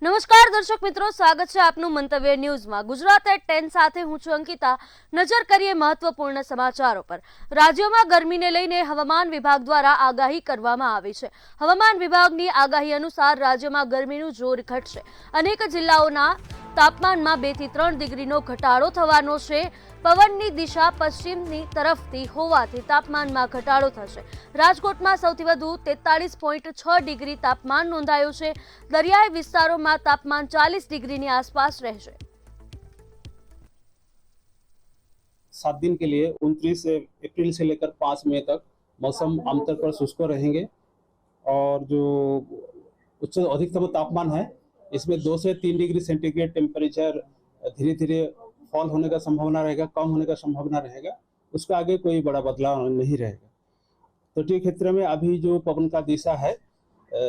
નમસ્કાર દર્શક મિત્રો, સ્વાગત છે આપનું મંતવ્ય ન્યૂઝમાં। ગુજરાત એટ 10 સાથે હું છું અંકિતા। નજર કરીએ મહત્વપૂર્ણ સમાચારો પર। રાજ્યમાં ગરમીને લઈને હવામાન વિભાગ દ્વારા આગાહી કરવામાં આવી છે। હવામાન વિભાગની આગાહી અનુસાર રાજ્યમાં ગરમીનું જોર ઘટશે। અનેક જિલ્લાઓના તાપમાનમાં 2 થી 3 ડિગ્રીનો ઘટાડો થવાનો છે। પવનની દિશા પશ્ચિમની તરફથી હોવાથી તાપમાનમાં ઘટાડો થશે। રાજકોટમાં સૌથી વધુ 43.6 ડિગ્રી તાપમાન નોંધાયું છે। દરિયાઈ વિસ્તારોમાં તાપમાન 40 डिग्री आसपास રહેશે। 7 दिन के लिए 29 अप्रैल से लेकर 5 मई तक मौसम आमतौर पर शुष्क रहेंगे और जो उच्च अधिकतम तापमान है इसमें 2 से 3 डिग्री सेंटीग्रेड टेम्परेचर धीरे धीरे फॉल होने का संभावना रहेगा, कम होने का संभावना रहेगा। उसका आगे कोई बड़ा बदलाव नहीं रहेगा। तटीय क्षेत्र में अभी जो पवन का दिशा है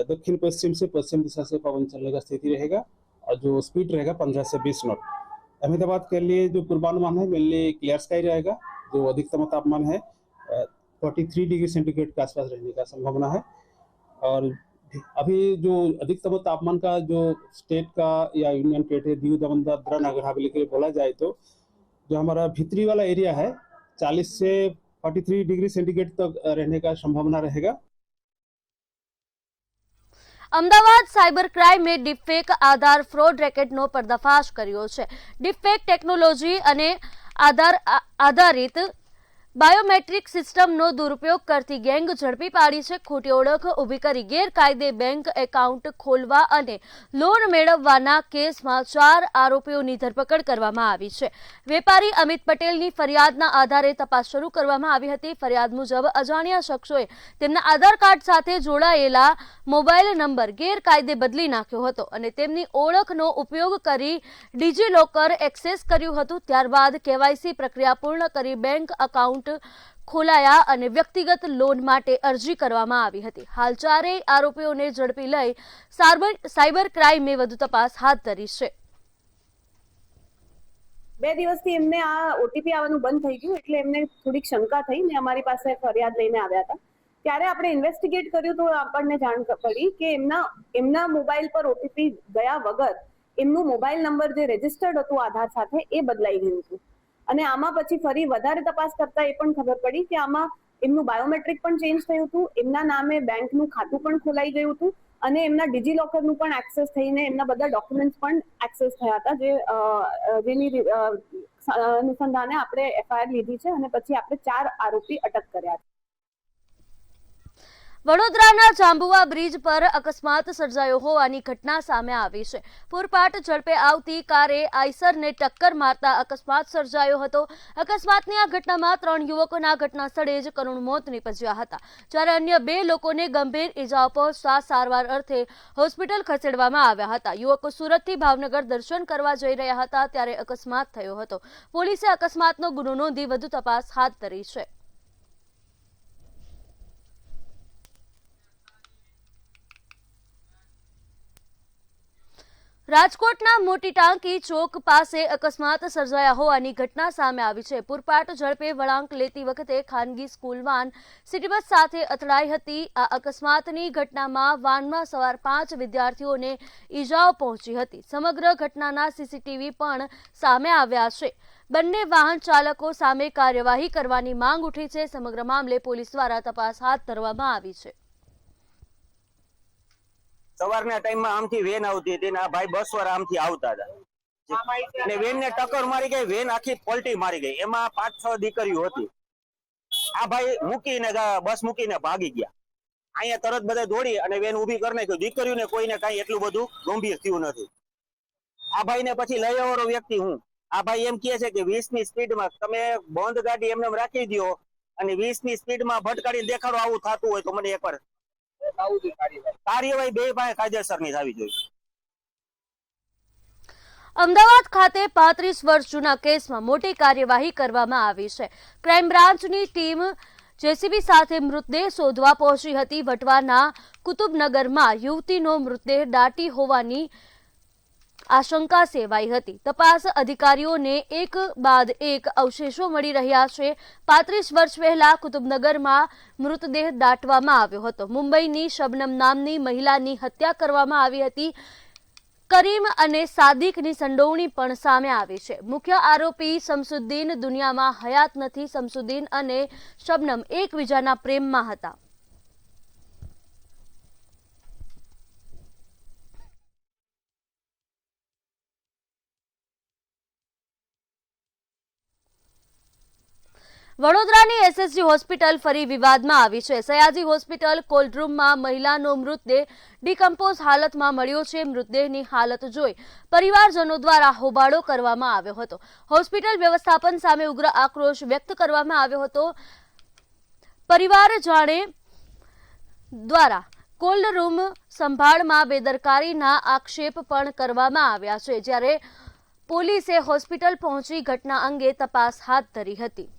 दक्षिण पश्चिम से पश्चिम दिशा से पवन चलने का स्थिति रहेगा और जो स्पीड रहेगा 15 से 20 नॉट। अहमदाबाद के लिए जो पूर्वानुमान है मेनली क्लियर स्काई रहेगा। जो अधिकतम तापमान है 43 डिग्री सेंटीग्रेड के आसपास रहने का संभावना है। और अभी जो अधिकतम तापमान का जो स्टेट का या यूनियन टेरिटरी दीव दमन दादरा नगर हवेली के लिए बोला जाए तो जो हमारा भीतरी वाला एरिया है 40 से 43 डिग्री सेंटीग्रेड तक रहने का संभावना रहेगा। અમદાવાદ સાયબર ક્રાઇમે ડીપફેક આધાર ફ્રોડ રેકેટનો પર્દાફાશ કર્યો છે। ડીપફેક ટેકનોલોજી અને આધારિત બાયોમેટ્રિક સિસ્ટમનો દુરુપયોગ કરતી ગેંગ ઝડપી પાડી છે। ખોટી ઓળખ ઊભી કરી ગેરકાયદે બેંક એકાઉન્ટ ખોલવા અને લોન મેળવવાના કેસમાં 4 આરોપીઓની ધરપકડ કરવામાં આવી છે। વેપારી અમિત પટેલની ફરિયાદના આધારે તપાસ શરૂ કરવામાં આવી હતી। ફરિયાદ મુજબ અજાણ્યા શખ્સોએ તેમના આધાર કાર્ડ સાથે જોડાયેલા મોબાઈલ નંબર ગેરકાયદે બદલી નાખ્યો હતો અને તેમની ઓળખનો ઉપયોગ કરી ડિજીલોકર એક્સેસ કર્યું હતું। ત્યારબાદ કેવાયસી પ્રક્રિયા પૂર્ણ કરી બેંક એકાઉન્ટ ખોલાયા અને વ્યક્તિગત લોન માટે અરજી કરવામાં આવી હતી। હાલ 4 આરોપીઓને ઝડપી લઈ સાયબર ક્રાઇમે વધુ તપાસ હાથ ધરી છે। 2 દિવસથી એમને આ ઓટીપી આવવાનું બંધ થઈ ગયું એટલે એમને થોડીક શંકા થઈ ને અમારી પાસે ફરિયાદ લઈને આવ્યા હતા। ત્યારે આપણે ઇન્વેસ્ટિગેટ કર્યું તો આપણને જાણ પડી કે એમના મોબાઈલ પર ઓટીપી ગયા વગર એમનું મોબાઈલ નંબર જે રજિસ્ટર્ડ હતું આધાર સાથે એ બદલાઈ ગયું હતું અને આમાં પછી ફરી વધારે તપાસ કરતા એ પણ ખબર પડી કે આમાં એમનું બાયોમેટ્રિક પણ ચેન્જ થયું હતું, એમના નામે બેંકનું ખાતું પણ ખોલાઈ ગયું હતું અને એમના ડિજીલોકરનું પણ એક્સેસ થઈને એમના બધા ડોક્યુમેન્ટ્સ પણ એક્સેસ થયા હતા જેની અનુસંધાને આપણે એફઆઈઆર લીધી છે અને પછી આપણે 4 આરોપી અટક કર્યા છે। વડોદરાના જાંબુવા બ્રિજ પર અકસ્માત સર્જાયો હોવાની ઘટના સામે આવી છે। પૂરપાટ ઝડપે આવતી કારે આઈસરને ટક્કર મારતા અકસ્માત સર્જાયો હતો। અકસ્માતની આ ઘટનામાં 3 યુવકોના ઘટના સ્થળે જ કરુણ મોત નીપજ્યા હતા, જ્યારે અન્ય 2 લોકોને ગંભીર ઇજાઓ પહોંચતા સારવાર અર્થે હોસ્પિટલ ખસેડવામાં આવ્યા હતા। યુવકો સુરતથી ભાવનગર દર્શન કરવા જઈ રહ્યા હતા ત્યારે અકસ્માત થયો હતો। પોલીસે અકસ્માતનો ગુનો નોંધી વધુ તપાસ હાથ ધરી છે। રાજકોટના મોટી ટાંકી ચોક પાસે અકસ્માત સર્જાયા હોવાની ઘટના સામે આવી છે। પૂરપાટ ઝડપે વળાંક લેતી વખતે ખાનગી સ્કૂલ વાન સિટી બસ સાથે અથડાઈ હતી। આ અકસ્માતની ઘટનામાં વાનમાં સવાર 5 વિદ્યાર્થીઓને ઈજાઓ પહોંચી હતી। સમગ્ર ઘટનાના સીસીટીવી પણ સામે આવ્યા છે। બંને વાહન ચાલકો સામે કાર્યવાહી કરવાની માંગ ઉઠી છે। સમગ્ર મામલે પોલીસ દ્વારા તપાસ હાથ ધરવામાં આવી છે। સવારના ટાઈમમાં આમથી વેન આવતી હતી ને આ ભાઈ બસ વાળા આમથી આવતા હતા અને વેન ને ટક્કર મારી ગઈ, વેન આખી પલટી મારી ગઈ। એમાં 5-6 દીકરીઓ હતી। આ ભાઈ મૂકીને બસ મૂકીને ભાગી ગયા। અહીંયા તરત બધા દોડી અને વેન ઊભી કરી નાખ્યું। દીકરીઓને કોઈને કાંઈ એટલું બધું ગંભીર થયું નથી। આ ભાઈને પછી લઈ આવવાનો વ્યક્તિ હું। આ ભાઈ એમ કહે છે કે 20 ની સ્પીડમાં તમે બંધ ગાડી એમને રાખી દો અને 20 ની સ્પીડમાં ભટકાડી દેખાડો, આવું થતું હોય તો મને એકવાર કાર્યવાહી 2 પાસે કાયદેસરની થવી જોઈએ। અમદાવાદ ખાતે 35 વર્ષ જૂના કેસમાં મોટી કાર્યવાહી કરવામાં આવી છે। ક્રાઇમ બ્રાન્ચની ટીમ જેસીબી સાથે મૃતદેહ શોધવા પહોંચી હતી। વટવાના કુતુબનગરમાં યુવતીનો મૃતદેહ દાટી હોવાની આશંકા સેવાઈ હતી। તપાસ અધિકારીઓને એક બાદ એક અવશેષો મળી રહ્યા છે। 35 વર્ષ પહેલા કુતુબનગરમાં મૃતદેહ દાટવામાં આવ્યો હતો। મુંબઈની શબનમ નામની મહિલાની હત્યા કરવામાં આવી હતી। કરીમ અને સાદિકની સંડોવણી પણ સામે આવી છે. મુખ્ય આરોપી શમસુદ્દીન દુનિયામાં હયાત નથી. શમસુદ્દીન અને શબનમ એકબીજાના પ્રેમમાં હતા. વડોદરાની એસએસજી હોસ્પિટલ ફરી વિવાદમાં આવી છે. સયાજી હોસ્પિટલ કોલ્ડરૂમમાં મહિલાનો મૃતદેહ ડિકમ્પોઝ હાલતમાં મળ્યો છે. મૃતદેહની હાલત જોઈ પરિવારજનો દ્વારા હોબાળો કરવામાં આવ્યો હતો. હોસ્પિટલ વ્યવસ્થાપન સામે ઉગ્ર આક્રોશ વ્યક્ત કરવામાં આવ્યો હતો. પરિવારજનો દ્વારા કોલ્ડ રૂમ સંભાળમાં બેદરકારીના આક્ષેપ પણ કરવામાં આવ્યા છે, જ્યારે પોલીસે હોસ્પિટલ પહોંચી ઘટના અંગે તપાસ હાથ ધરી હતી.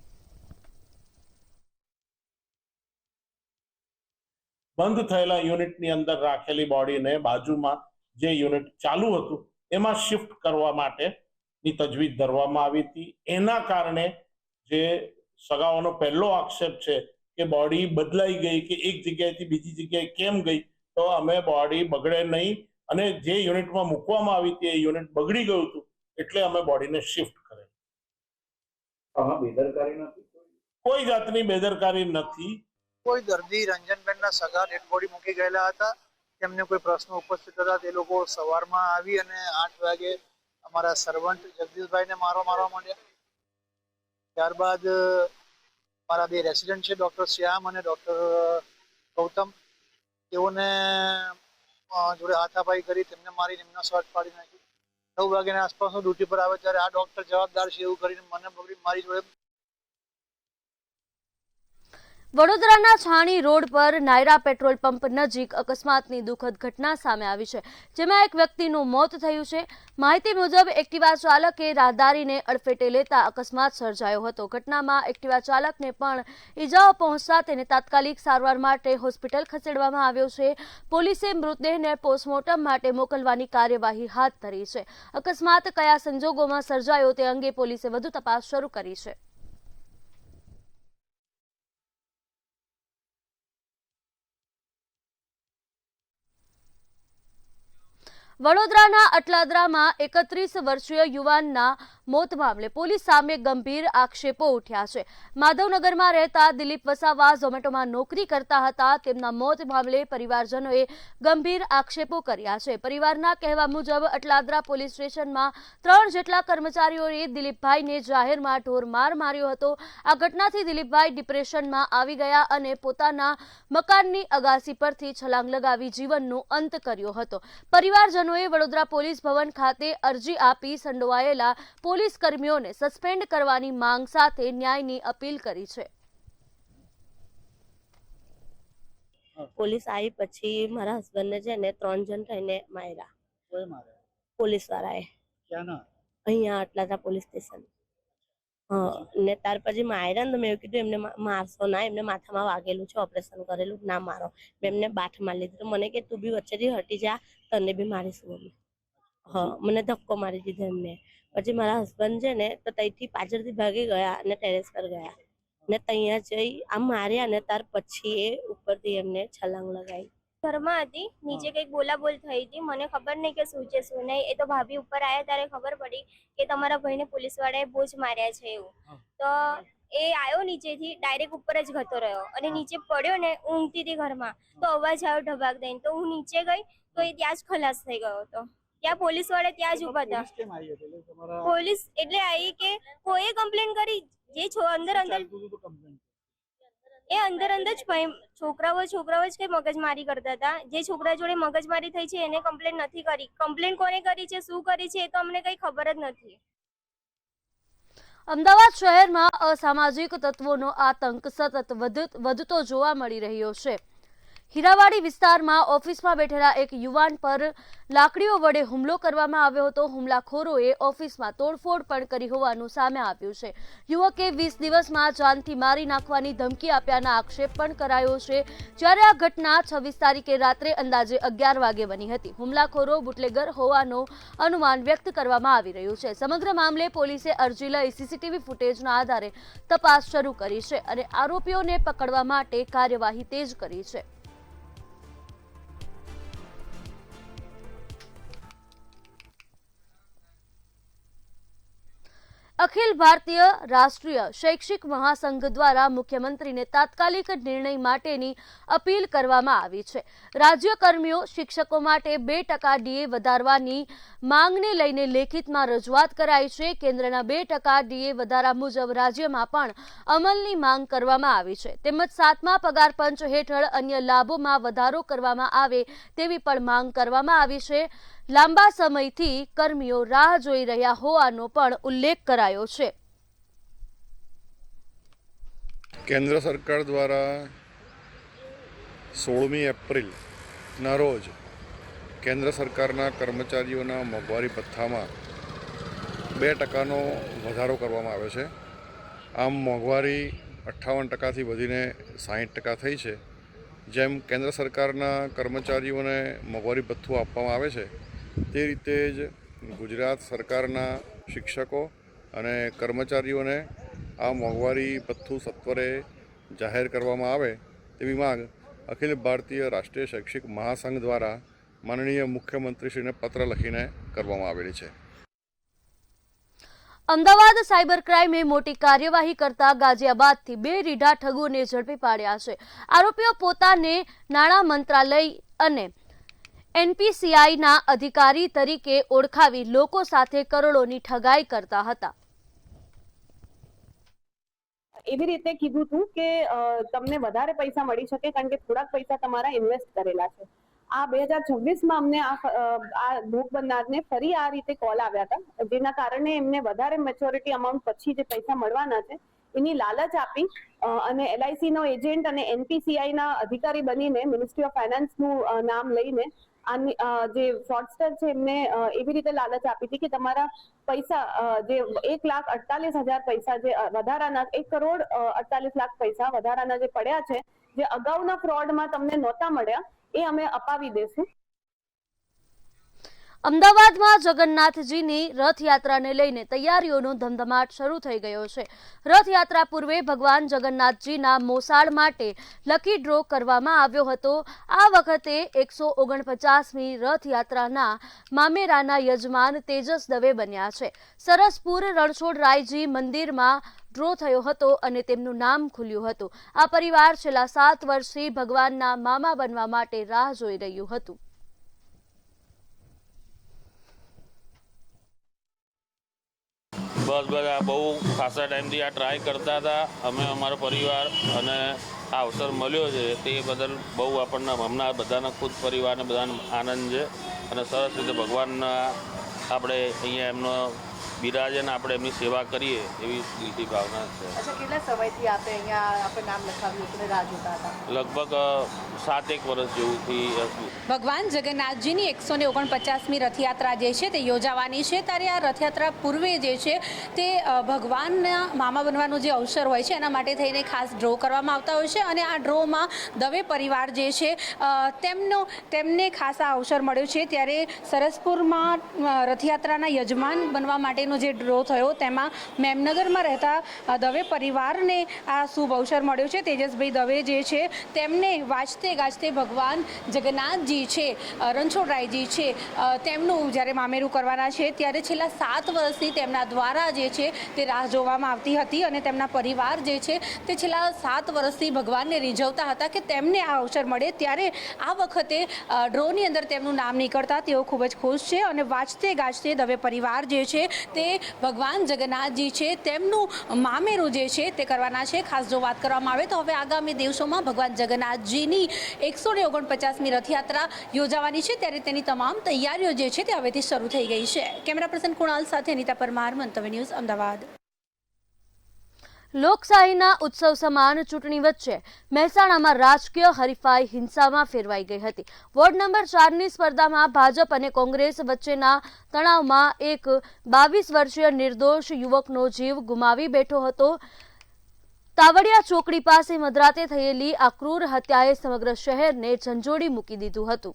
બંધ થયેલા યુનિટની અંદર રાખેલી બોડીને બાજુમાં જે યુનિટ ચાલુ હતું એમાં શિફ્ટ કરવા માટેની તજવીજ ધરવામાં આવી હતી. એના કારણે જે સગાઓનો પહેલો આક્ષેપ છે કે બોડી બદલાઈ ગઈ કે એક જગ્યાએથી બીજી જગ્યાએ કેમ ગઈ, તો અમે બોડી બગડે નહીં અને જે યુનિટમાં મૂકવામાં આવી હતી એ યુનિટ બગડી ગયું હતું એટલે અમે બોડીને શિફ્ટ કરેલ. આમાં બેદરકારી નથી, કોઈ જાતની બેદરકારી નથી. કોઈ દર્દી રંજનબેનના સગા ડેડ બોડી મૂકી ગયેલા હતા. તેમને કોઈ પ્રશ્નો ઉપસ્થિત હતા. તે લોકો સવારમાં આવી અને 8 વાગે અમારા સર્વન્ટ જગદીશભાઈને મારવા માંડ્યા. ત્યારબાદ મારા બે રેસિડન્ટ છે, ડોક્ટર શ્યામ અને ડોક્ટર ગૌતમ, તેઓને જોડે હાથાપાઈ કરી તેમને મારીને એમના શર્ટ પાડી નાખી. 9 વાગ્યાના આસપાસ હું ડ્યુટી પર આવે ત્યારે આ ડોક્ટર જવાબદાર છે એવું કરીને મને પકડી મારી જોડે. વડોદરાના છાણી રોડ પર નાયરા પેટ્રોલ પંપ નજીક અકસ્માતની દુઃખદ ઘટના સામે આવી છે, જેમાં એક વ્યક્તિનું મોત થયું છે. માહિતી મુજબ એક્ટિવા ચાલકે રાહદારીને અડફેટે લેતા અકસ્માત સર્જાયો હતો. ઘટનામાં એક્ટિવા ચાલકને પણ ઈજાઓ પહોંચતા તેને તાત્કાલિક સારવાર માટે હોસ્પિટલ ખસેડવામાં આવ્યો છે. પોલીસે મૃતદેહને પોસ્ટમોર્ટમ માટે મોકલવાની કાર્યવાહી હાથ ધરી છે. અકસ્માત કયા સંજોગોમાં સર્જાયો તે અંગે પોલીસે વધુ તપાસ શરૂ કરી છે. વડોદરાના અટલાદરામાં 31 વર્ષીય યુવાનના મોત મામલે પોલીસ સામે ગંભીર આક્ષેપો ઉઠ્યા છે. માધવનગરમાં રહેતા દિલીપ વસાવા ઝોમેટોમાં નોકરી કરતા હતા. તેમના મોત મામલે પરિવારજનોએ ગંભીર આક્ષેપો કર્યા છે. પરિવારના કહેવા મુજબ અટલાદરા પોલીસ સ્ટેશનમાં 3 જેટલા કર્મચારીઓએ દિલીપભાઈને જાહેરમાં ઢોરમાર માર્યો હતો. આ ઘટનાથી દિલીપભાઈ ડિપ્રેશનમાં આવી ગયા અને પોતાના મકાનની અગાસી પરથી છલાંગ લગાવી જીવનનો અંત કર્યો હતો. પરિવારજનો વડોદરા પોલીસ ભવન ખાતે અરજી આપી સંડોવાયેલા પોલીસ કર્મીઓને સસ્પેન્ડ કરવાની માંગ સાથે ન્યાયની અપીલ કરી છે. પોલીસ આવી પછી મારા હસબન્ડને છે ને 3 જણ થઈને માર્યા. કોઈ મારે પોલીસ વાળાએ ક્યાં ના અહીંયા અટલાદરા પોલીસ સ્ટેશન. ને ત્યાર પછી માર્યા ને મેં કીધું એમને મારશો ના, એમને માથામાં વાગેલું છે, ઓપરેશન કરેલું, ના મારો. મેં એમને બાઠ મારી લીધી. મને કે તું બી વચ્ચેથી હટી જા, તને બી મારીશું અમે. મને ધક્કો મારી દીધો એમને. પછી મારા હસબન્ડ છે ને તો ત્યાંથી પાછળથી ભાગી ગયા અને ટેરેસ પર ગયા ને ત્યાં જઈ આમ માર્યા ને ત્યાર પછી એ ઉપરથી એમને છલાંગ લગાવી. ઘરમાં હતી, નીચે કંઈક બોલાબોલ થઈ હતી, મને ખબર નહીં કે શું છે શું નહીં. એ તો ભાભી ઉપર આવ્યા ત્યારે ખબર પડી કે તમારા ભાઈને પોલીસ વાળાએ બહુ જ માર્યા છે એવું. તો એ આવ્યો નીચેથી, ડાયરેક્ટ ઉપર જ જતો રહ્યો અને નીચે પડ્યો ને, ઊંઘતી હતી ઘરમાં, તો અવાજ આવ્યો ઢબાક દઈને, તો હું નીચે ગઈ તો એ ત્યાં જ ખલાસ થઈ ગયો હતો. ત્યાં પોલીસ વાળા ત્યાં જ ઉભા હતા. પોલીસ એટલે આવી કે કોઈ કમ્પ્લેન કરી, જે અંદર એ અંદર જ છોકરાઓ જ કઈ મગજમારી કરતા હતા. જે છોકરા જોડે મગજમારી થઈ છે એને કમ્પ્લેન નથી કરી. કમ્પ્લેન કોને કરી છે, શું કરી છે, એ તો અમને કઈ ખબર જ નથી. અમદાવાદ શહેરમાં અસામાજિક તત્વોનો આતંક સતત વધતો જોવા મળી રહ્યો છે. હીરાવાડી વિસ્તારમાં ઓફિસમાં બેઠેલા એક યુવાન પર લાકડીઓ વડે હુમલો કરવામાં આવ્યો હતો. હુમલાખોરોએ ઓફિસમાં તોડફોડ પણ કરી હોવાનું સામે આવ્યું છે. યુવકે 20 દિવસમાં જાનથી મારી નાખવાની ધમકી આપ્યાના આક્ષેપ પણ કરાયો છે. જ્યારે આ ઘટના 26 તારીખે રાત્રે અંદાજે 11 વાગે બની હતી. હુમલાખોરો બુટલેગર હોવાનો અનુમાન વ્યક્ત કરવામાં આવી રહ્યું છે. સમગ્ર મામલે પોલીસે અરજી લઈ સીસીટીવી ફૂટેજના આધારે તપાસ શરૂ કરી છે અને આરોપીઓને પકડવા માટે કાર્યવાહી તેજ કરી છે. અખિલ ભારતીય રાષ્ટ્રીય શૈક્ષિક મહાસંઘ દ્વારા મુખ્યમંત્રીને તાત્કાલિક નિર્ણય માટેની અપીલ કરવામાં આવી છે. રાજ્યકર્મીઓ શિક્ષકો માટે 2% ડીએ વધારવાની માંગને લઈને લેખિતમાં રજૂઆત કરાઈ છે. કેન્દ્રના 2% ડીએ વધારા મુજબ રાજ્યમાં પણ અમલની માંગ કરવામાં આવી છે. તેમજ 7મા પગાર પંચ હેઠળ અન્ય લાભોમાં વધારો કરવામાં આવે તેવી પણ માંગ કરવામાં આવી છે. લાંબા સમયથી કર્મીઓ રાહ જોઈ રહ્યા હોવાનો પણ ઉલ્લેખ કરાયો છે. કેન્દ્ર સરકાર દ્વારા 16મી એપ્રિલના રોજ કેન્દ્ર સરકારના કર્મચારીઓના મોંઘવારી ભથ્થામાં 2%નો વધારો કરવામાં આવ્યો છે. આમ મોંઘવારી 58%થી વધીને 60% થઈ છે. જેમ કેન્દ્ર સરકારના કર્મચારીઓને મોંઘવારી ભથ્થું આપવામાં આવે છે તે રીતે જ ગુજરાત સરકારના શિક્ષકો અને કર્મચારીઓને આ મોંઘવારી ભથ્થું સત્વરે જાહેર કરવામાં આવે તેવી માંગ અખિલ ભારતીય રાષ્ટ્રીય શૈક્ષિક મહાસંઘ દ્વારા માનનીય મુખ્યમંત્રીશ્રીને પત્ર લખીને કરવામાં આવેલી છે. અમદાવાદ સાયબર ક્રાઇમે મોટી કાર્યવાહી કરતા ગાઝિયાબાદથી 2 રીઢા ઠગોને ઝડપી પાડ્યા છે. આરોપીઓ પોતાને નાણાં મંત્રાલય અને એનપીસીઆઈના અધિકારી તરીકે ઓળખાવી લોકો સાથે કરોડોની ઠગાઈ કરતા હતા. એવી રીતે કીધું હતું કે તમને વધારે પૈસા મળી શકે કારણ કે થોડાક પૈસા તમારા ઇન્વેસ્ટ કરેલા છે. આ 2026માં અમને આ ભોગ બનનારને ફરી આ રીતે કોલ આવ્યા હતા, જેના કારણે એમને વધારે મેચ્યોરિટી અમાઉન્ટ પછી જે પૈસા મળવાના છે એની લાલચ આપી અને LIC નો એજન્ટ અને NPCI ના અધિકારી બનીને મિનિસ્ટ્રી ઓફ ફાઇનાન્સનું નામ લઈને જે ફ્રોડસ્ટર છે એમને એવી રીતે લાલચ આપી હતી કે તમારા પૈસા જે 1,48,000 પૈસા જે વધારાના 1,48,00,000 પૈસા વધારાના જે પડ્યા છે, જે અગાઉના ફ્રોડમાં તમને નહોતા મળ્યા, એ અમે અપાવી દેશું. અમદાવાદમાં જગન્નાથજીની રથયાત્રાને લઈને તૈયારીઓનો ધમધમાટ શરૂ થઈ ગયો છે. રથયાત્રા પૂર્વે ભગવાન જગન્નાથજીના મોસાળ માટે લકી ડ્રો કરવામાં આવ્યો હતો. આ વખતે 149મી રથયાત્રાના મામેરાના યજમાન તેજસ દવે બન્યા છે. સરસપુર રણછોડરાયજી મંદિરમાં ડ્રો થયો હતો અને તેમનું નામ ખુલ્યું હતું. આ પરિવાર છેલ્લા 7 વર્ષથી ભગવાનના મામા બનવા માટે રાહ જોઈ રહ્યું હતું. બસ બધા બહુ ખાસા ટાઈમથી આ ટ્રાય કરતા હતા. અમે અમારો પરિવાર અને આ અવસર મળ્યો છે તે બદલ બહુ આપણને હમણાં બધાના ખુદ પરિવારને બધાને આનંદ છે અને સરસ રીતે ભગવાનના આપણે અહીંયા એમનો બિરાજે ને આપણે એમની સેવા કરીએ એવી દિલથી ભાવના છે. કેટલા સમયથી આપણે અહીંયા આપણે નામ લખાવ્યું હતું રાહ જોતા હતા? લગભગ 7-1 વર્ષ જેવુંથી હતું. ભગવાન જગન્નાથજીની 149મી રથયાત્રા જે છે તે યોજાવાની છે. ત્યારે આ રથયાત્રા પૂર્વે જે છે તે ભગવાનના મામા બનવાનો જે અવસર હોય છે એના માટે થઈને ખાસ ડ્રો કરવામાં આવતા હોય છે અને આ ડ્રોમાં દવે પરિવાર જે છે તેમને ખાસ આ અવસર મળ્યો છે. ત્યારે સરસપુરમાં રથયાત્રાના યજમાન બનવા માટેનો જે ડ્રો થયો તેમાં મેમનગરમાં રહેતા દવે પરિવારને આ શુભ અવસર મળ્યો છે. તેજસભાઈ દવે જે છે તેમને વાજતે ગાજતે ભગવાન જગન્નાથજી છે, રણછોડરાયજી છે, તેમનું જ્યારે મામેરું કરવાના છે ત્યારે છેલ્લા 7 વર્ષથી તેમના દ્વારા જે છે તે રાહ જોવામાં આવતી હતી અને તેમના પરિવાર જે છે તે છેલ્લા 7 વર્ષથી ભગવાનને રીઝવતા હતા કે તેમને આ અવસર મળે. ત્યારે આ વખતે ડ્રોની અંદર તેમનું નામ નીકળતા તેઓ ખૂબ જ ખુશ છે અને વાજતે ગાજતે દવે પરિવાર જે છે તે ભગવાન જગન્નાથજી છે તેમનું મામેરું જે છે તે કરવાના છે. ખાસ જો વાત કરવામાં આવે તો હવે આગામી દિવસોમાં ભગવાન જગન્નાથજીની 149મી રથયાત્રા યોજાવાની છે ત્યારે તેની તમામ તૈયારીઓ જે છે તે હવેથી શરૂ થઈ ગઈ છે. કેમેરા પર્સન કુણાલ સાથે અનિતા પરમાર, મંતવ્ય ન્યૂઝ, અમદાવાદ. લોકશાહીના ઉત્સવ સમાન ચૂંટણી વચ્ચે મહેસાણામાં રાજકીય હરીફાઈ હિંસામાં ફેરવાઈ ગઈ હતી. વોર્ડ નંબર 4ની સ્પર્ધામાં ભાજપ અને કોંગ્રેસ વચ્ચેના તણાવમાં એક 22 વર્ષીય નિર્દોષ યુવકનો જીવ ગુમાવી બેઠો હતો. તાવડિયા ચોકડી પાસે મધરાતે થયેલી આ ક્રૂર હત્યાએ સમગ્ર શહેરને ઝંઝોડી મૂકી દીધું હતું.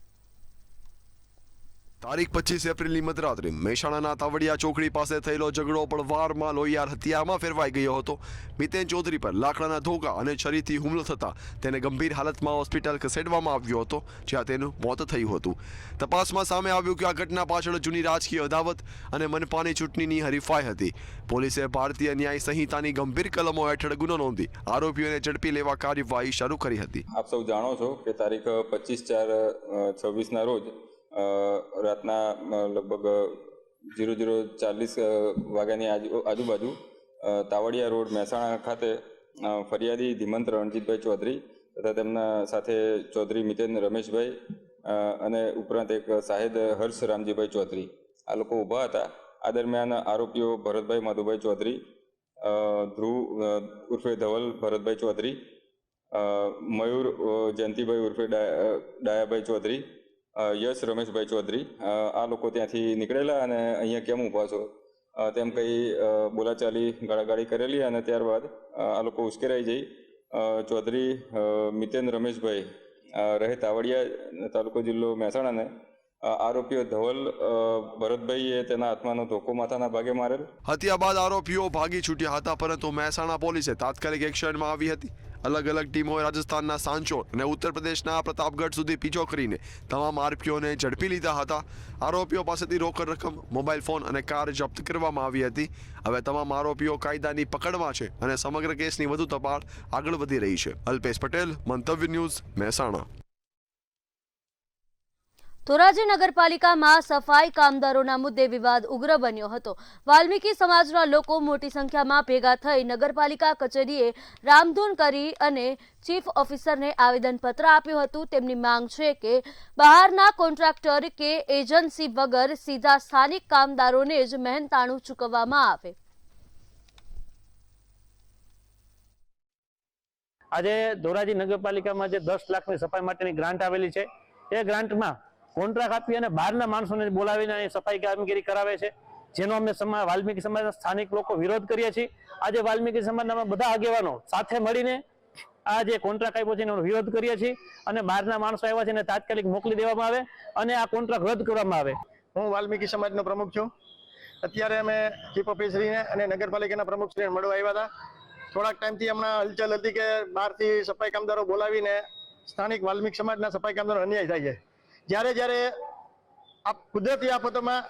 તારીખ 25 એપ્રિલની મધરાત્રે મહેસાણાના તાવડિયા ચોકડી પાસે થયેલો ઝઘડો પણ વારમાં લોહિયાર હત્યામાં ફેરવાઈ ગયો હતો. મિતેન ચૌધરી પર લાકડાના ધોકા અને છરીથી હુમલો થતા તેને ગંભીર હાલતમાં હોસ્પિટલ ખસેડવામાં આવ્યો હતો, જ્યાં તેનું મોત થયું હતું. તપાસમાં સામે આવ્યું કે આ ઘટના પાછળ જૂની રાજકીય અદાવત અને મનપાની ચૂંટણીની હરીફાઈ હતી. પોલીસે ભારતીય ન્યાય સંહિતાની ગંભીર કલમો હેઠળ ગુનો નોંધી આરોપીઓને ઝડપી લેવા કાર્યવાહી શરૂ કરી હતી. આપ સૌ જાણો છો કે તારીખ 25/4/26ના રોજ રાતના લગભગ 00:40 વાગ્યાની આજુબાજુ તાવડિયા રોડ મહેસાણા ખાતે ફરિયાદી ધીમંત રણજીતભાઈ ચૌધરી તથા તેમના સાથે ચૌધરી મિતેન રમેશભાઈ અને ઉપરાંત એક સાહેદ હર્ષ રામજીભાઈ ચૌધરી આ લોકો ઊભા હતા. આ દરમિયાન આરોપીઓ ભરતભાઈ માધુભાઈ ચૌધરી, ધ્રુવ ઉર્ફે ધવલ ભરતભાઈ ચૌધરી, મયુર જયંતિભાઈ ઉર્ફે ડાયાભાઈ ચૌધરી, યશ રમેશભાઈ ચૌધરી આ લોકો ત્યાંથી નીકળેલા અને અહીંયા કેમ ઊભા છો તેમ કહી બોલાચાલી ગાળાગાળી કરેલી અને ત્યારબાદ આ લોકો ઉશ્કેરાઈ જઈ ચૌધરી મિતેન રમેશભાઈ રહે તાવડિયા, તાલુકો જિલ્લો મહેસાણાને આરોપીઓ ધવલ ભરતભાઈએ તેના હાથમાંનો ધોકો માથાના ભાગે મારેલ. હત્યા બાદ આરોપીઓ ભાગી છૂટ્યા હતા, પરંતુ મહેસાણા પોલીસે તાત્કાલિક એક્શનમાં આવી હતી. અલગ અલગ ટીમોએ રાજસ્થાનના સાંચોર અને ઉત્તર પ્રદેશના પ્રતાપગઢ સુધી પીછો કરીને તમામ આરોપીઓને ઝડપી લીધા હતા. આરોપીઓ પાસેથી રોકડ રકમ, મોબાઈલ ફોન અને કાર જપ્ત કરવામાં આવી હતી. હવે તમામ આરોપીઓ કાયદાની પકડમાં છે અને સમગ્ર કેસની વધુ તપાસ આગળ વધી રહી છે. અલ્પેશ પટેલ, મંતવ્ય ન્યૂઝ, મહેસાણા. ધોરાજી નગરપાલિકામાં સફાઈ કામદારોના મુદ્દે વિવાદ ઉગ્ર બન્યો હતો. વાલ્મીકી સમાજના લોકો મોટી સંખ્યામાં ભેગા થઈ નગરપાલિકા કચેરીએ રામધૂન કરી અને ચીફ ઓફિસરને આવેદનપત્ર આપ્યું હતું. તેમની માંગ છે કે બહારના કોન્ટ્રાક્ટર કે એજન્સી વગર સીધા સ્થાનિક કામદારોને જ મહેનતાણું ચૂકવવામાં આવે. આજે ધોરાજી નગરપાલિકામાં જે 10 લાખની સફાઈ માટેની ગ્રાન્ટ આવેલી છે, એ ગ્રાન્ટમાં કોન્ટ્રાક્ટ આપી અને બહારના માણસોને બોલાવીને સફાઈ કામગીરી કરાવે છે, જેનો અમે વાલ્મીકી સમાજના સ્થાનિક લોકો વિરોધ કરીએ છીએ. આજે વાલ્મીકી સમાજના બધા આગેવાનો સાથે મળીને આ જે કોન્ટ્રાક્ટ આપ્યો છે એનો વિરોધ કરીએ છીએ અને બહારના માણસો આવ્યા છે એને તાત્કાલિક મોકલી દેવામાં આવે અને આ કોન્ટ્રાક્ટ રદ કરવામાં આવે. હું વાલ્મીકી સમાજનો પ્રમુખ છું. અત્યારે અમે ચીફ ઓફિસરને અને નગરપાલિકાના પ્રમુખશ્રીને મળવા આવ્યા હતા. થોડાક ટાઈમથી હમણાં હલચલ હતી કે બહારથી સફાઈ કામદારો બોલાવીને સ્થાનિક વાલ્મીકી સમાજના સફાઈ કામદારો અન્યાય થાય છે. જ્યારે આ કુદરતી આફતોમાં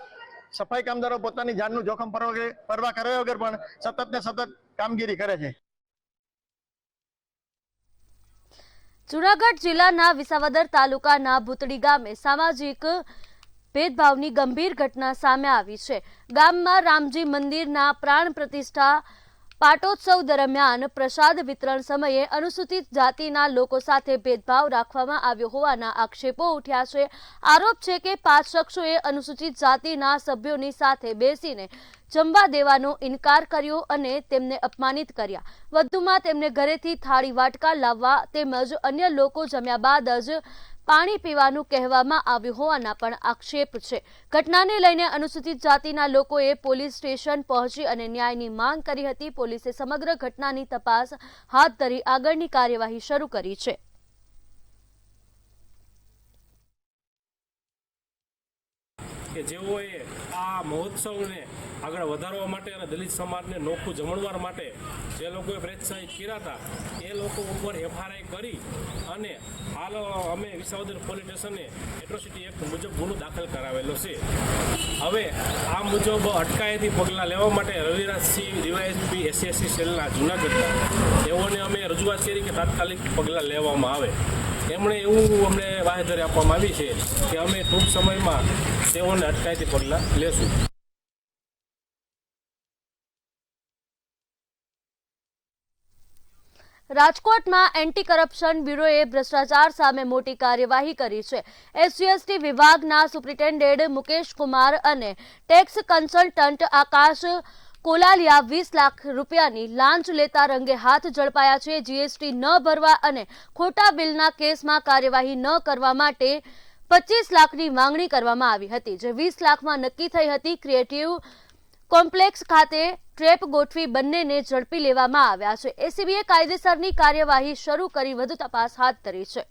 સફાઈ કામદારો પોતાની જાનનું જોખમ પરવા કર્યા વગર પણ સતત ને સતત કામગીરી કરે છે. જૂનાગઢ જિલ્લાના વિસાવદર તાલુકાના ભૂતડી ગામે સામાજિક ભેદભાવની ગંભીર ઘટના સામે આવી છે. ગામમાં રામજી મંદિરના પ્રાણ પ્રતિષ્ઠા પાટોત્સવ દરમિયાન પ્રસાદ વિતરણ સમયે અનુસૂચિત જાતિના લોકો સાથે ભેદભાવ રાખવામાં આવ્યો હોવાના આક્ષેપો ઉઠ્યા છે. આરોપ છે કે 5 શખ્સોએ અનુસૂચિત જાતિના સભ્યોની સાથે બેસીને જમવા દેવાનો ઇનકાર કર્યો અને તેમને અપમાનિત કર્યા. વધુમાં તેમને ઘરેથી થાળી વાટકા લાવવા તેમજ અન્ય લોકો જમ્યા બાદ જ પાણી પીવાનું કહેવામાં આવ્યું હોવાના પણ આક્ષેપ છે. ઘટનાને લઈને અનુસૂચિત જાતિના લોકોએ પોલીસ સ્ટેશન પહોંચી અને ન્યાયની માંગ કરી હતી. પોલીસે સમગ્ર ઘટનાની તપાસ હાથ ધરી આગળની કાર્યવાહી શરૂ કરી છે. કે જેઓએ આ મહોત્સવને આગળ વધારવા માટે અને દલિત સમાજને નોખું જમણવાર માટે જે લોકોએ પ્રોત્સાહિત કર્યા હતા એ લોકો ઉપર FRI કરી અને હાલ અમે વિસાવદર પોલીસ સ્ટેશને એટ્રોસિટી એક્ટ મુજબ ગુનો દાખલ કરાવેલો છે. હવે આ મુજબ અટકાયતી પગલાં લેવા માટે રવિરાજસિંહ ડીવાયએસપી SCSC સેલના જૂનાગઢના તેઓને અમે રજૂઆત કરી કે તાત્કાલિક પગલાં લેવામાં આવે. એમણે એવું અમને બાંહેધરી આપવામાં આવી છે કે અમે ટૂંક સમયમાં તેઓને અટકાયતી પગલાં લેશું. રાજકોટમાં એન્ટી કરપ્શન બ્યુરોએ ભ્રષ્ટાચાર સામે મોટી કાર્યવાહી કરી છે. SGST વિભાગના સુપ્રિન્ટેન્ડન્ટ મુકેશ કુમાર અને ટેક્સ કન્સલ્ટન્ટ આકાશ કોલાલિયા 20 લાખ રૂપિયાની લાંચ લેતા રંગે હાથ ઝડપાયા છે. GST ન ભરવા અને ખોટા બિલના કેસમાં કાર્યવાહી ન કરવા માટે 25 લાખની માંગણી કરવામાં આવી હતી, જે 20 લાખમાં નક્કી થઈ હતી. ક્રિએટિવ કોમ્પ્લેક્સ ખાતે ટ્રેપ ગોઠવી બંનેને ઝડપી લેવામાં આવ્યા છે. એસીબીએ કાયદેસરની કાર્યવાહી શરૂ કરી વધુ તપાસ હાથ ધરી છે.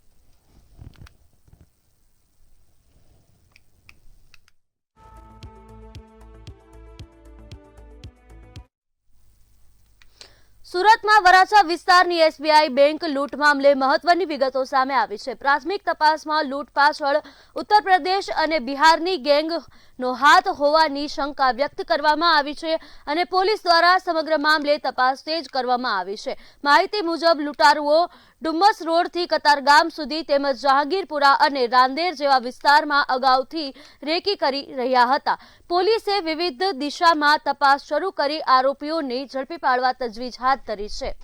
સુરતમાં વરાછા વિસ્તારની એસબીઆઈ બેંક લૂંટ મામલે મહત્વની વિગતો સામે આવી છે. પ્રાથમિક તપાસમાં લૂંટ પાછળ ઉત્તર પ્રદેશ અને બિહારની ગેંગનો હાથ હોવાની શંકા વ્યક્ત કરવામાં આવી છે અને પોલીસ દ્વારા સમગ્ર મામલે તપાસ તેજ કરવામાં આવી છે. માહિતી મુજબ લૂંટારુઓ ડુમ્મસ રોડથી કતારગામ સુધી તેમજ જહાંગીરપુરા અને રાંદેર જેવા વિસ્તારમાં અગાઉથી રેકી કરી રહ્યા હતા. પોલીસે વિવિધ દિશામાં તપાસ શરૂ કરી આરોપીઓને ઝડપી પાડવા તજવીજ હાથ ધરી છે.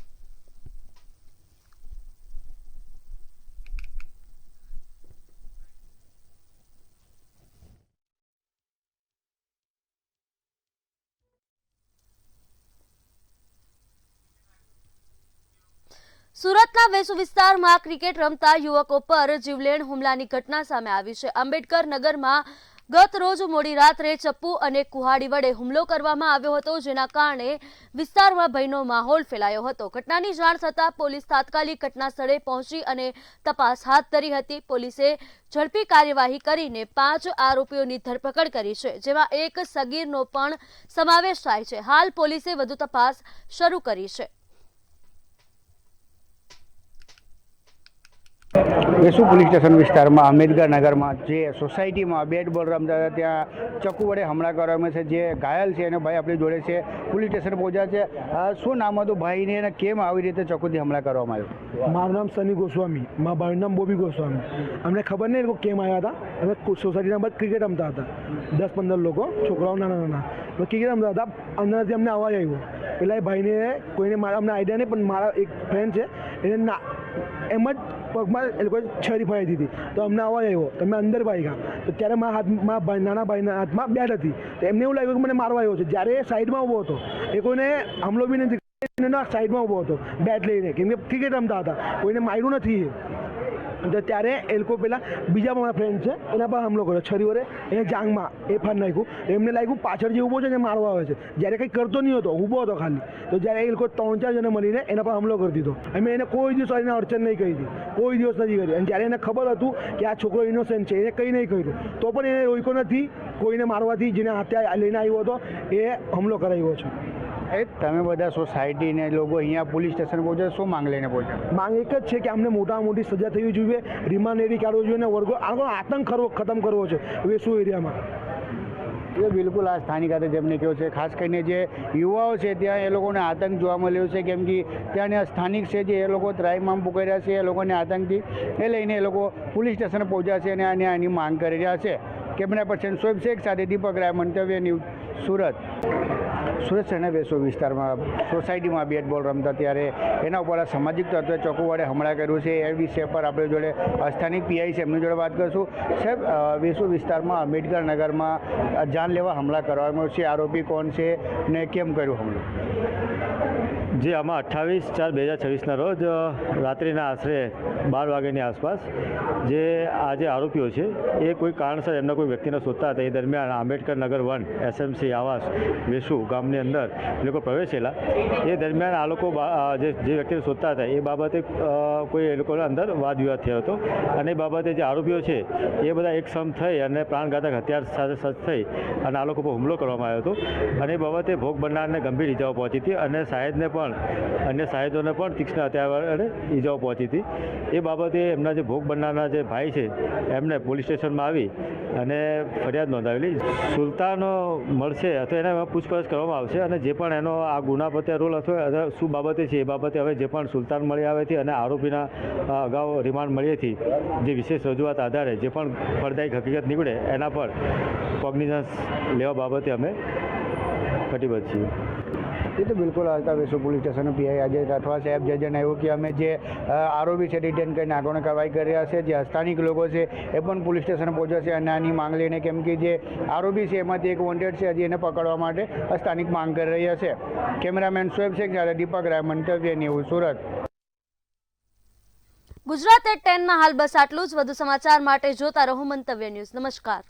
સુરતના વેસુ વિસ્તારમાં ક્રિકેટ રમતા યુવકો પર જીવલેણ હુમલાની ઘટના સામે આવી છે. આંબેડકર નગરમાં ગત રોજ મોડી રાત્રે ચપ્પુ અને કુહાડી વડે હુમલો કરવામાં આવ્યો હતો, જેના કારણે વિસ્તારમાં ભયનો માહોલ ફેલાયો હતો. ઘટનાની જાણ થતાં પોલીસ તાત્કાલિક ઘટના સ્થળે પહોંચી અને તપાસ હાથ ધરી હતી. પોલીસે ઝડપી કાર્યવાહી કરીને 5 આરોપીઓની ધરપકડ કરી છે, જેમાં એક સગીરનો પણ સમાવેશ થાય છે. હાલ પોલીસે વધુ તપાસ શરૂ કરી છે. વેસુ પોલીસ સ્ટેશન વિસ્તારમાં આંબેડકર નગરમાં જે સોસાયટીમાં બેટ બોલ રમતા હતા ત્યાં ચક્કુ વડે હુમલા કરવામાં છે. જે ઘાયલ છે અને ભાઈ આપણી જોડે છે, પોલીસ સ્ટેશન પહોંચ્યા છે. શું નામ હતું ભાઈને અને કેમ આવી રીતે ચક્કુથી હુમલા કરવામાં આવ્યો? મારું નામ સની ગોસ્વામી, મારા ભાઈનું નામ બોબી ગોસ્વામી. અમને ખબર નહીં લોકો કેમ આવ્યા હતા. અમે સોસાયટીના બધા ક્રિકેટ રમતા હતા, 10-15 લોકો, છોકરાઓ નાના ક્રિકેટ રમતા હતા. અંદરથી અમને અવાજ આવ્યો. પેલા એ ભાઈને કોઈને અમને આઈડિયા નહીં, પણ મારા એક ફ્રેન્ડ છે એને એમ જ પગમાં એ લોકોએ છરી ફાડી દીધી. તો અમને અવાજ આવ્યો, તમે અંદર ભાગ્યા. તો ત્યારે મારા નાના ભાઈના હાથમાં બેટ હતી. તો એમને એવું લાગ્યું કે મને મારવા આવ્યો છે. જ્યારે એ સાઈડમાં ઊભો હતો, એ કોઈને હમલો બી નથી, સાઈડમાં ઊભો હતો બેટ લઈને, કેમ કે ક્રિકેટ રમતા હતા, કોઈને માર્યું નથી. તો ત્યારે એ લોકો પેલા બીજા મારા ફ્રેન્ડ છે એના પર હુમલો કર્યો છરી વડે, એને જાંગમાં એ ફાડ નાખ્યું. એમને લાગ્યું પાછળ જે ઊભો છે ને મારવા આવે છે, જ્યારે કંઈ કરતો નહીં હતો, ઊભો હતો ખાલી. તો જ્યારે એ લોકો 3-4 જણા મળીને એના પર હુમલો કરી દીધો. અમે એને કોઈ દિવસ એને અડચણ નહીં કરી હતી, કોઈ દિવસ નથી કરી. અને જ્યારે એને ખબર હતું કે આ છોકરો ઇનોસેન્ટ છે, એને કંઈ નહીં કર્યું, તો પણ એને રોક્યો નથી. કોઈને મારવાથી જેને હાથે લઈને આવ્યો હતો એ હુમલો કરાવ્યો છે. તમે બધા સોસાયટીને લોકો અહીંયા પોલીસ સ્ટેશન પહોંચ્યા, શું માંગ લઈને પહોંચ્યા? માંગ એક જ છે કે અમને મોટામાં મોટી સજા થવી જોઈએ, રિમાન્ડ એરી કાઢવો જોઈએ, વર્ગો આનો આતંક ખતમ કરવો છે વેસુ એરિયામાં. એ બિલકુલ આ સ્થાનિક ખાતે જેમને કહ્યું છે, ખાસ કરીને જે યુવાઓ છે ત્યાં એ લોકોને આતંક જોવા મળ્યો છે, કેમ કે ત્યાંના સ્થાનિક છે જે એ લોકો ત્રાહિમામ પુકારી રહ્યા છે. એ લોકોને આતંકથી એ લઈને એ લોકો પોલીસ સ્ટેશન પહોંચ્યા છે અને આની માંગ કરી રહ્યા છે. કેમેરા પર્સન શોએબ શેખ સાથે દીપક રાય, મંતવ્ય ન્યૂઝ, સુરત. સુરત શહેરના વેસુ વિસ્તારમાં સોસાયટીમાં બેટ બોલ રમતા ત્યારે એના ઉપર સામાજિક તત્વે ચક્કુ વડે હુમલા કર્યું છે. એ વિષય પર આપણે જોડે સ્થાનિક પીઆઈ છે, એમની જોડે વાત કરીશું. સાહેબ, વેસુ વિસ્તારમાં આંબેડકર નગરમાં જાનલેવા હુમલા કરવામાં છે, આરોપી કોણ છે ને કેમ કર્યું હુમલો? જે આમાં 28/4/2026ના રોજ રાત્રિના આશરે 12 વાગ્યાની આસપાસ જે આ જે આરોપીઓ છે એ કોઈ કારણસર એમના કોઈ વ્યક્તિને શોધતા હતા. એ દરમિયાન આંબેડકર નગર 1 એસએમસી આવાસ વેસુ ગામની અંદર એ લોકો પ્રવેશેલા. એ દરમિયાન આ લોકો જે વ્યક્તિને શોધતા હતા એ બાબતે કોઈ એ લોકોના અંદર વાદ વિવાદ થયો હતો અને એ બાબતે જે આરોપીઓ છે એ બધા એકસમ થઈ અને પ્રાણઘાતક હથિયાર સાથે સજ્જ થઈ અને આ લોકો પર હુમલો કરવામાં આવ્યો હતો. અને એ બાબતે ભોગ બનનારને ગંભીર ઇજાઓ પહોંચી હતી અને સાહેબને પણ અન્ય સાહેબોને પણ તીક્ષ્ણ હથિયાર વડે ઈજાઓ પહોંચી હતી. એ બાબતે એમના જે ભોગ બનનારના જે ભાઈ છે એમને પોલીસ સ્ટેશનમાં આવી અને ફરિયાદ નોંધાવેલી. સુલતાન મળશે તો એને પૂછપરછ કરવામાં આવશે અને જે પણ એનો આ ગુના પ્રત્યે રોલ અથવા શું બાબતે છે એ બાબતે હવે જે પણ સુલતાન મળી આવેથી અને આરોપીના અગાઉ રિમાન્ડ મળીથી જે વિશેષ રજૂઆત આધારે જે પણ ફળદાયક હકીકત નીકળે એના પર કોગ્નિઝન્સ લેવા બાબતે અમે કટિબદ્ધ છીએ. એ તો બિલકુલ હતા વેસુ પોલીસ સ્ટેશનના પીઆઈ આજે રાઠવા સાહેબ જે જણાવ્યું કે અમે જે આરોપી છે ડિટેન કરીને આગળની કાર્યવાહી કરી રહ્યા છે. જે સ્થાનિક લોકો છે એ પણ પોલીસ સ્ટેશન પહોંચ્યા છે અને આની માંગ લઈને, કેમ કે જે આરોપી છે એમાંથી એક વોન્ટેડ છે, હજી એને પકડવા માટે સ્થાનિક માંગ કરી રહ્યા છે. કેમેરામેન શોએબ શેખ સાથે દીપક રાય, મંતવ્ય ન્યૂઝ, સુરત. ગુજરાત@10માં હાલ બસ આટલું જ. વધુ સમાચાર માટે જોતા રહો મંતવ્ય ન્યૂઝ. નમસ્કાર.